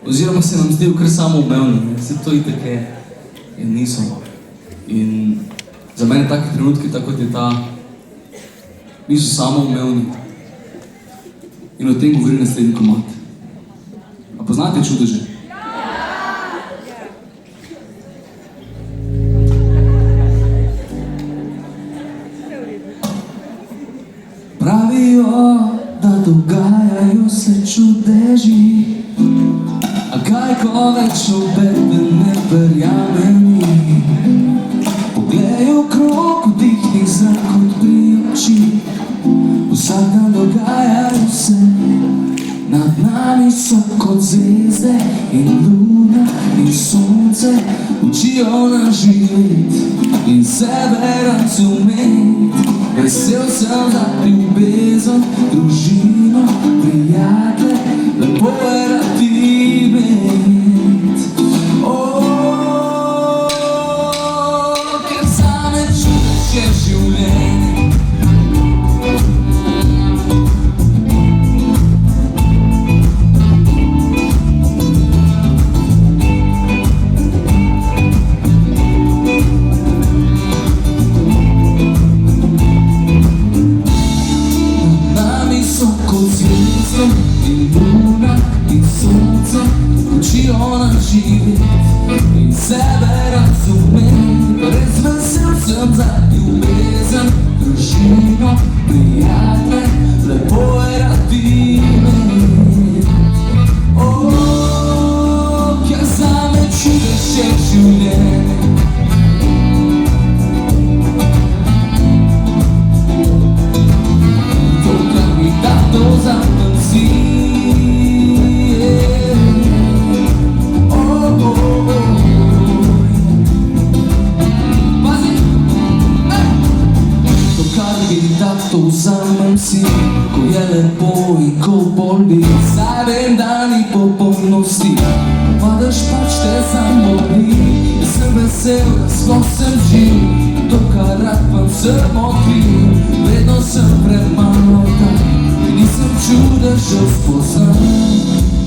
oziroma se nam zdel kar samoumevno, vse to itak je, in niso. In za mene taki trenutki, tako kot je ta, niso samoumevni. In o tem govori naslednji komad. A poznate Čudeže? Pravijo, da dogajajo se čudeži, a kaj ko več obete ne verjamem jim. Poglej okrog, vdihni zrak, odprij oči, vsak dan dogajajo se, nad nami so kot zvezde in luna in sonce, učijo nas živeti in sebe razumeti. Vesel sem za ljubezen, družino, prijatelj, lepo je rad imet. Ker zame čudež je življenje. In luna in sonce učijo nas živeti in sebe razumeti. Res vesel sem za ljubezen, družino, prijatelj, lepo je rad imet. Ker zame čudež je življenje. To, kar mi da, to zapnem si. To vzamem si, ko je lepo in ko boli. Saj vem, da ni popolnosti, padaš pač te zamoli. Jaz sem vesel, da sploh sem živ, to kar rad pa sem odkril. Vedno sem premalo tak, nisem čudežev spoznal.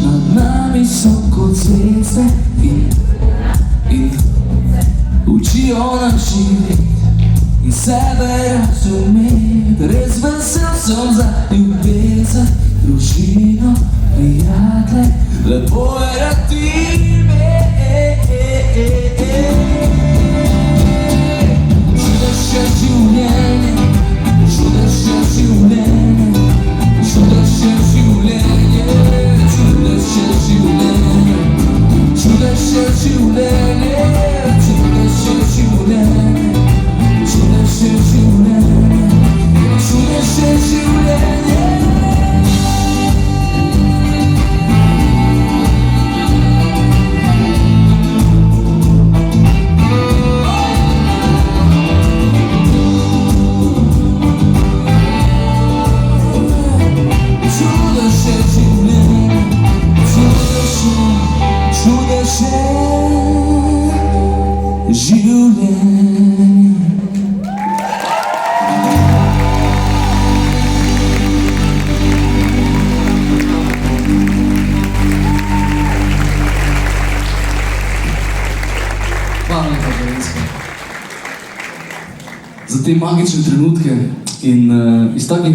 Nad nami so kot zvezde in učijo nas živeti in sebe razumeti. Res vesel sem za ljubezen, družino, prijatelj, lepo je rad imet. Čudež je življenje, čudež je življenje, čudež je življenje, čudež je življenje, čudež je življenje, čudež je življenje, čudež je življenje. Čudež je življenje. Čudež je življenje. Čudež je življenje. Za te magične trenutke in iz takih